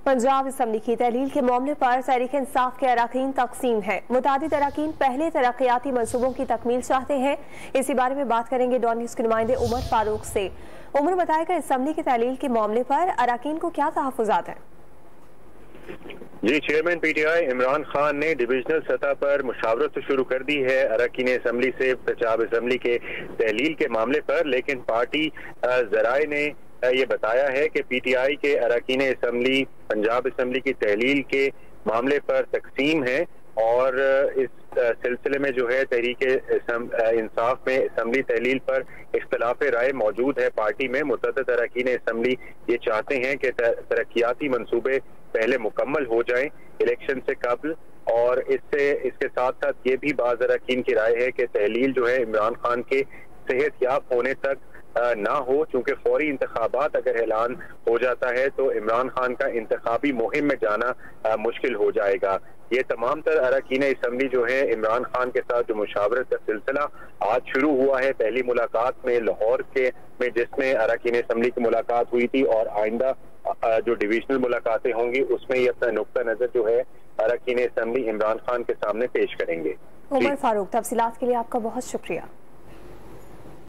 Punjab assembly की तहलील के मामले पर तहरीक इंसाफ के अरकान तकसीम है। मुतादिद अरकान पहले तरक्याती मनसूबों की तकमील चाहते हैं। इसी बारे में बात करेंगे डॉन न्यूज़ के नुमाइंदे उमर फारूक से। उमर, बताएगा असम्बली की तहलील के मामले पर अरकान को क्या तहफ़्फ़ुज़ात हैं? जी, चेयरमैन पीटीआई इमरान खान ने डिविजनल सतह पर मुशावरत शुरू कर दी है अरकान असम्बली से पंजाब असम्बली के तहलील के मामले पर, लेकिन पार्टी जराए ने ये बताया है कि पीटीआई के अरकान असम्बली पंजाब असम्बली की तहलील के मामले पर तकसीम है और इस सिलसिले में जो है तहरीक इंसाफ में असम्बली तहलील पर इख्तलाफ राय मौजूद है। पार्टी में मुतअद्दिद अरकान असम्बली ये चाहते हैं कि तरक्याती मनसूबे पहले मुकम्मल हो जाएं इलेक्शन से कबल, और इसके साथ साथ ये भी बाज़ अरकान की राय है कि तहलील जो है इमरान खान के सेहतयाब होने तक ना हो, चूंकि फौरी इंतखाबात अगर ऐलान हो जाता है तो इमरान खान का इंतखाबी मुहिम में जाना मुश्किल हो जाएगा। ये तमाम तर अरकान असम्बली जो है इमरान खान के साथ जो मुशावरत का सिलसिला आज शुरू हुआ है, पहली मुलाकात में लाहौर में जिसमें अरकान असम्बली की मुलाकात हुई थी, और आइंदा जो डिविजनल मुलाकातें होंगी उसमें ये अपना नुक्ता नजर जो है अरकान असम्बली इमरान खान के सामने पेश करेंगे। उमर फारूक, तफसीलात के लिए आपका बहुत शुक्रिया।